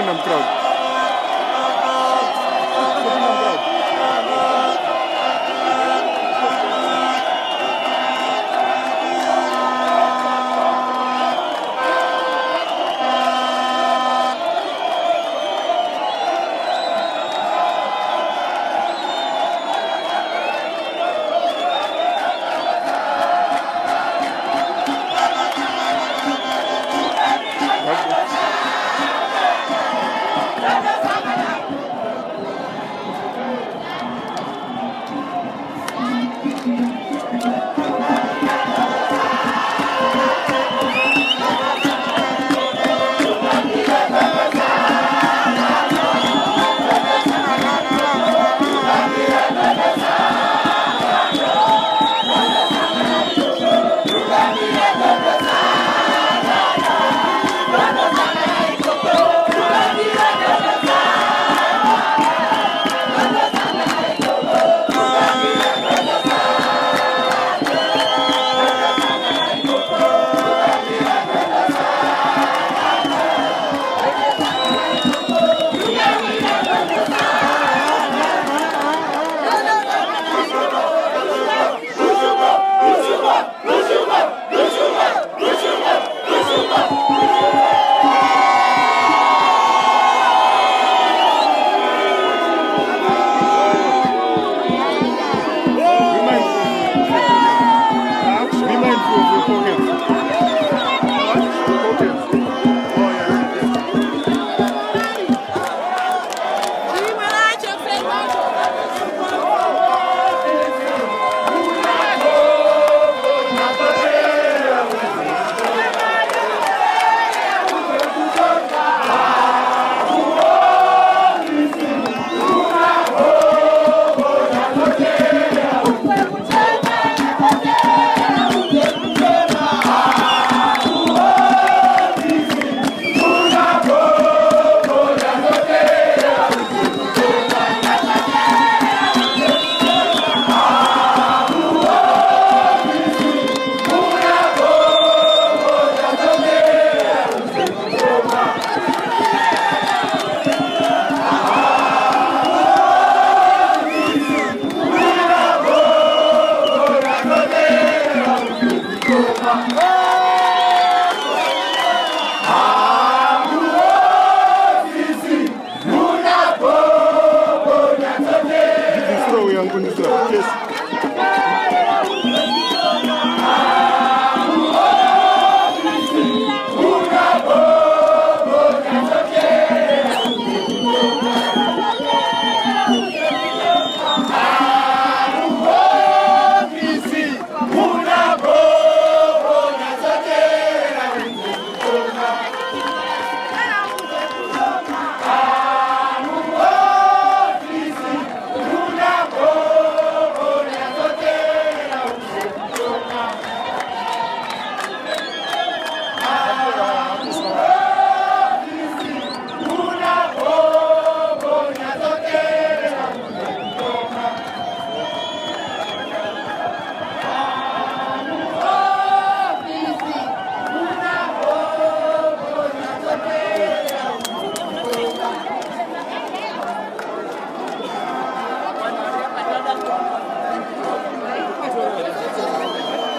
kupinda mcrowd.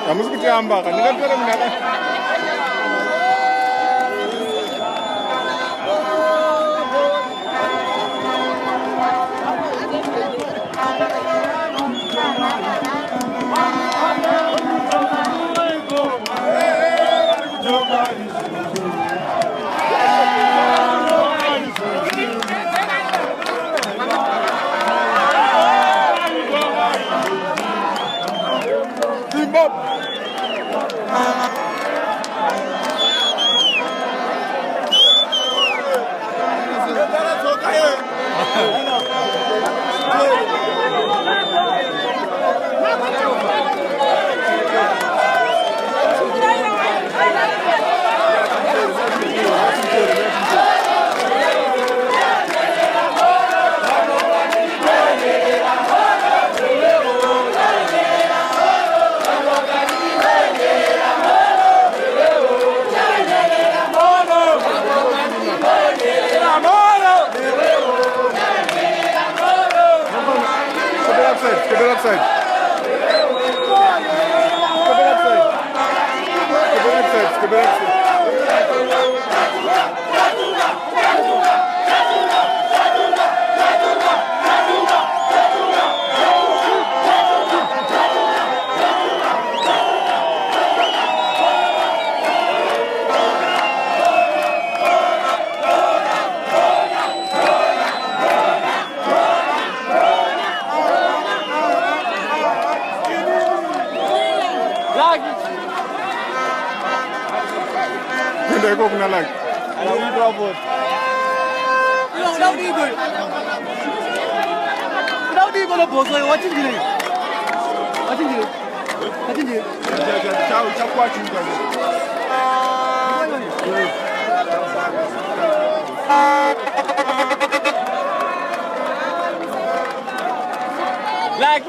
Kamu seperti ambak kan? Ini kan orang mengatakan. ¡Vamos! side. Skip it that side. Skip it that side. Skip it that side. They go na like. I don't drop it. Without even a boss, watching you. Watching you. Watching you. Like.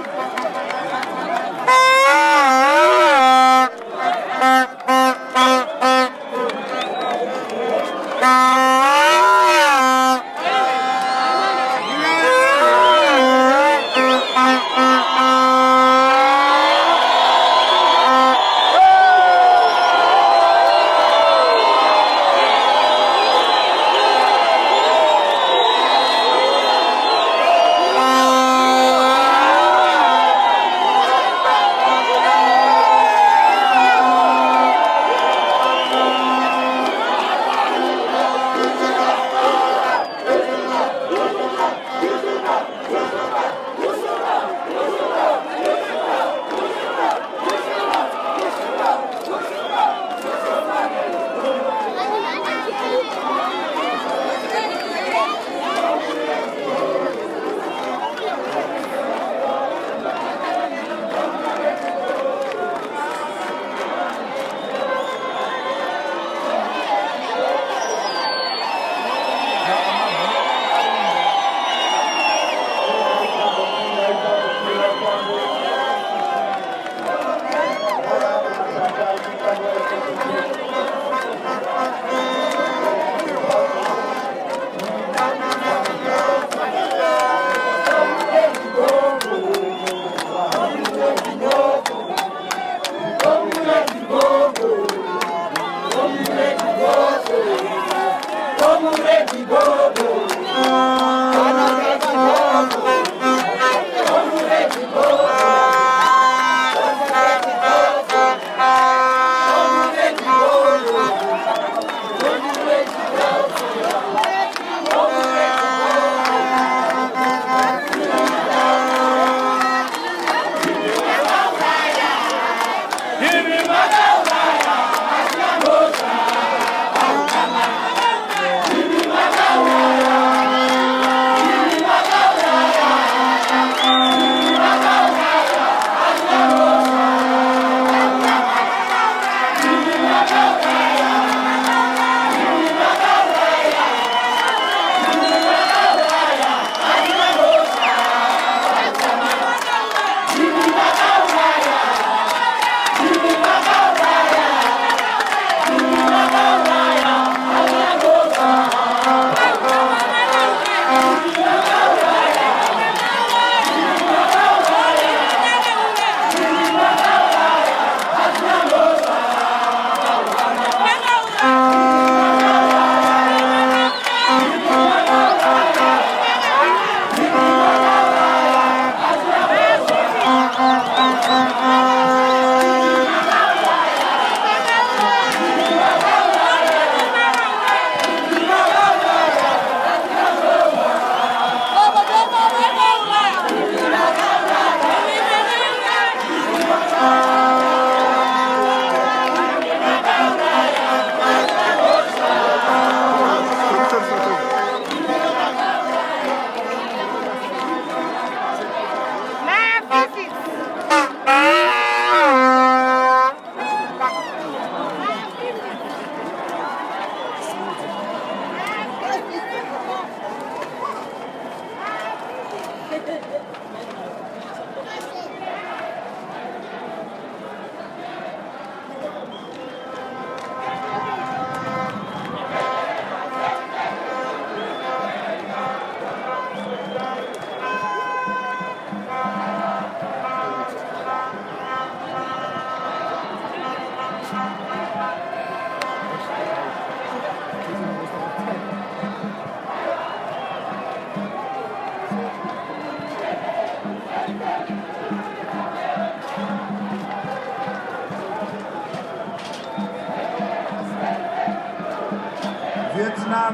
Vietnam.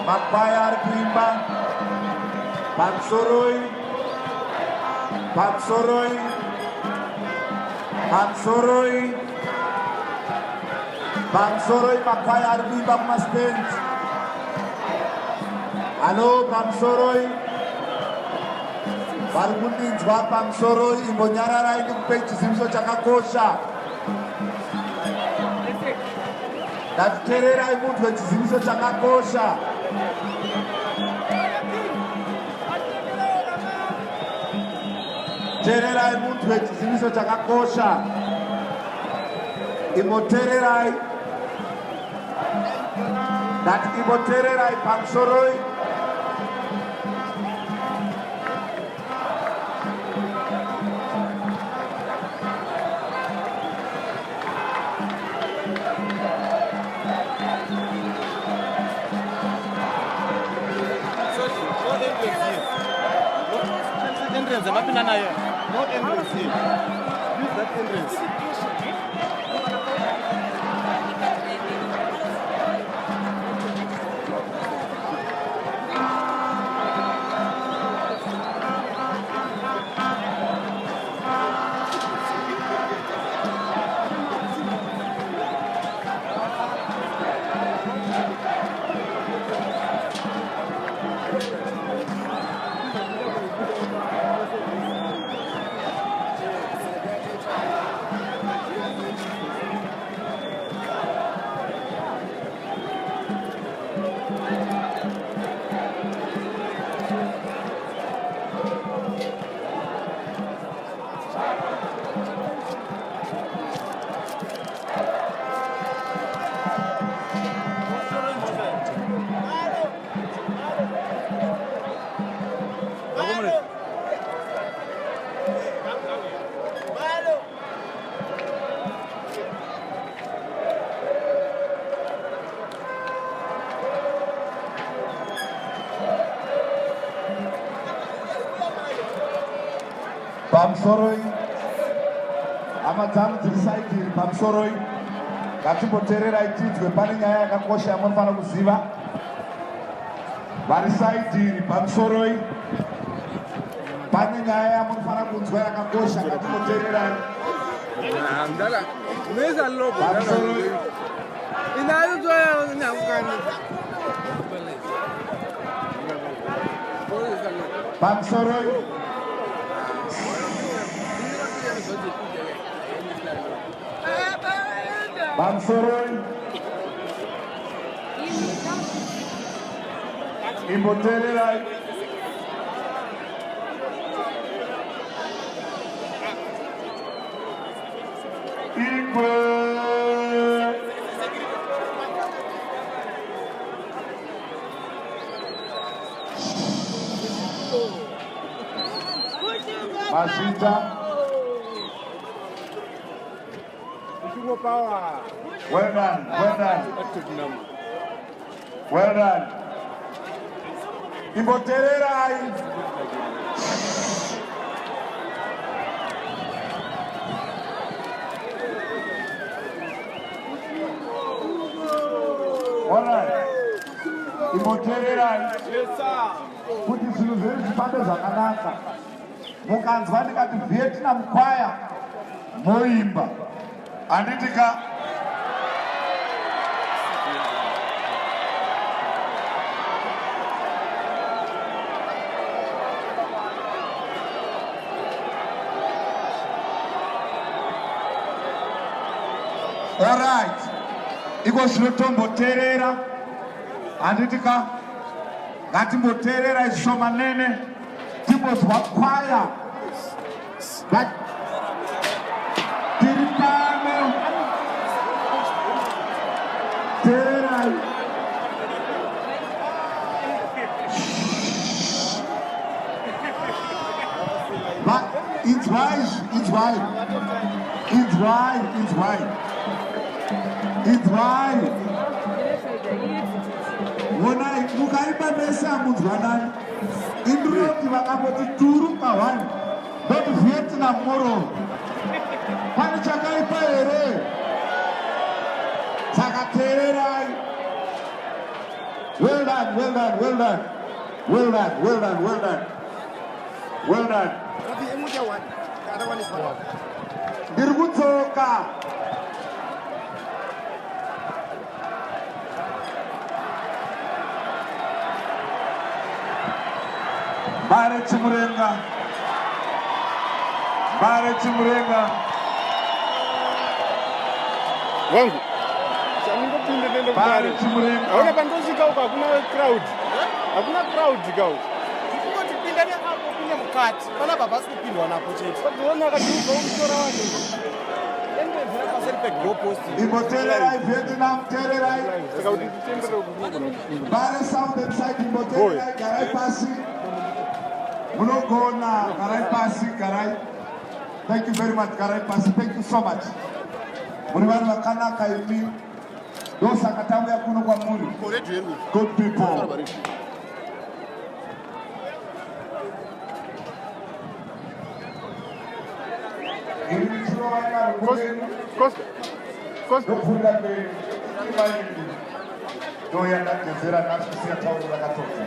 Makwaya ari kuimba. Pansoroi. Pansoroi. Pansoroi. Pansoroi makwaya ari kuimba kumastand. Hello Pansoroi. Vari kundinzwa Pansoroi imbonyararai ndikupe chizivisa chakakosha. Ndatiteererai muntu wechizivisa chakakosha. Teererai muntu wechizivisa chakakosha. Imboteererai. Ndati imboteererai Pansoroi. Entrance, I'm not here. No entrance here. Use that entrance. Pansoroi. Amadzangu dzirisaidhiri Pansoroi. Ngatimboteererai tidzwe pane nyaya yakakosha yamunofanira kuziva. Vari saidhiri Pansoroi. Pane nyaya yamunofanira kunzwa yakakosha. Ngatimboteererai. Pansoroi. Pansoroi. Pansoroi. Imboteererai. Ikwe. Masita. Well done, well done. Well done. Imboteererai. All right. Imboteererai. Kuti zvinhu zviri zvifambe zvakanaka. Mukanzwa ndikati Vietnam choir moimba. Anditika. All right. Iko zvinotomboteerera. Anditika. Ngatimboteerera ishomanene. Timbozwa choir. But it's right. Wona mukaipa mesa muzwanani. Indroti vakapoti turu pahwani. Not Vietnam moro. Pani chakaipa here. Sakateererai. well done, well done. Well done, well done, well done. Well done. The other one is one. Dirgutsoka. Bare Chimurenga. Bare Chimurenga. Wangu. Chaningopinde nende Bare kubare. Chimurenga. Hauna pandosvika uko hakuna crowd. Hakuna crowd kau. Kuti pinda neapo pinye mukati. Pana baba sikupindwa napo chete. Wakaona akajuza umtora wake. Endezera paseri pe post. Imotelerai Vietnam, telerai. Saka kuti titembere ukuvuka. Bare Southern side Imotelerai, garai pasi. Munogona, garai pasi, garai. Thank you very much, garai pasi. Thank you so much. Munibani wakanaka imi. Dosa katamu ya kuno kwa muni. Good people. Costa. Nofunda pe imayindi. Doya ndakenzera nakusiya tauro rakatoka.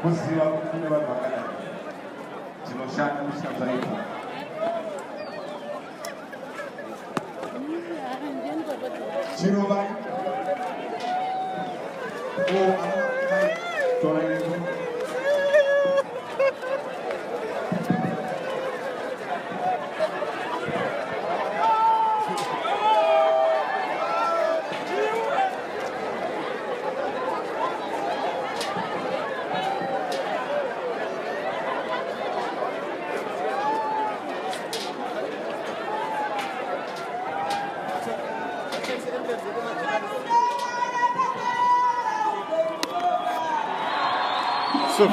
Kuziva kune vanhu vakadai. Dzinoshanda kushanza ipo. Chirovai. So.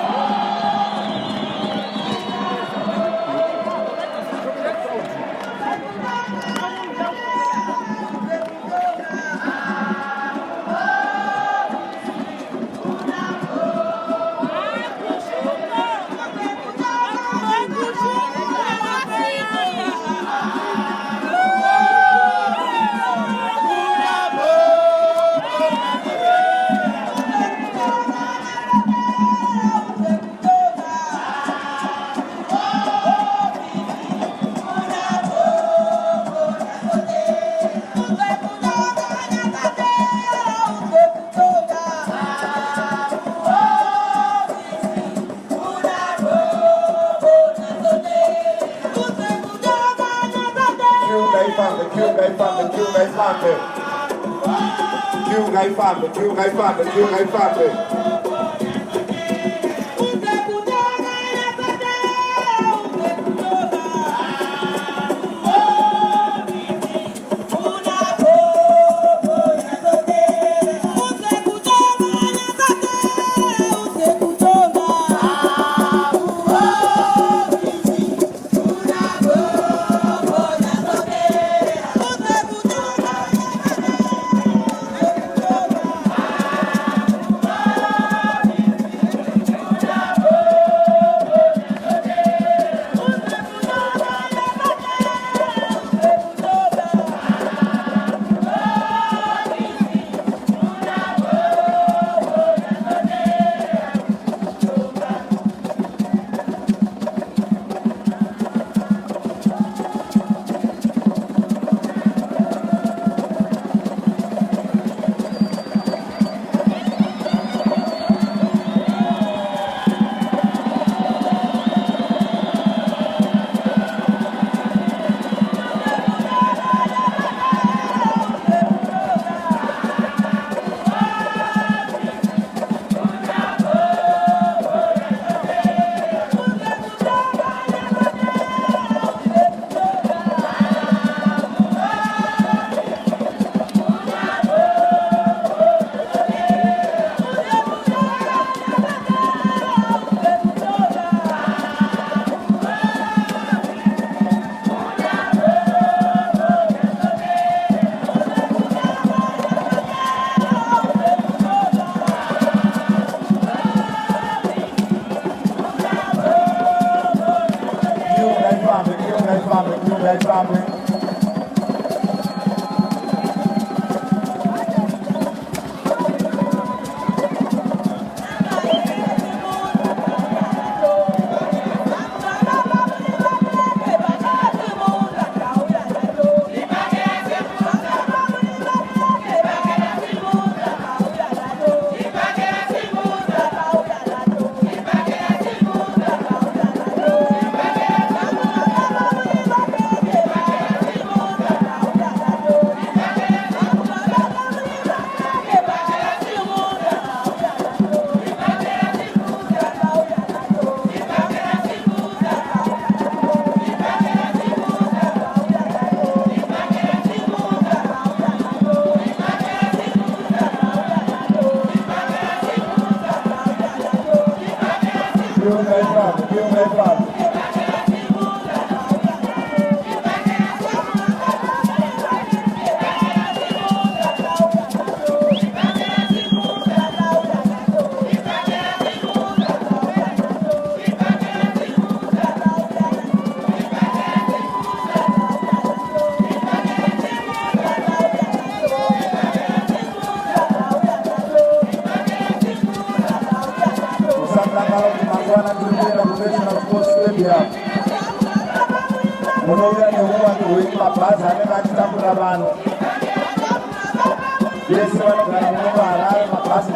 India. Munouya neuwandu hwemabhazi anenge achitakura vanhu. Vese vanogara muno vaHarare, mabhazi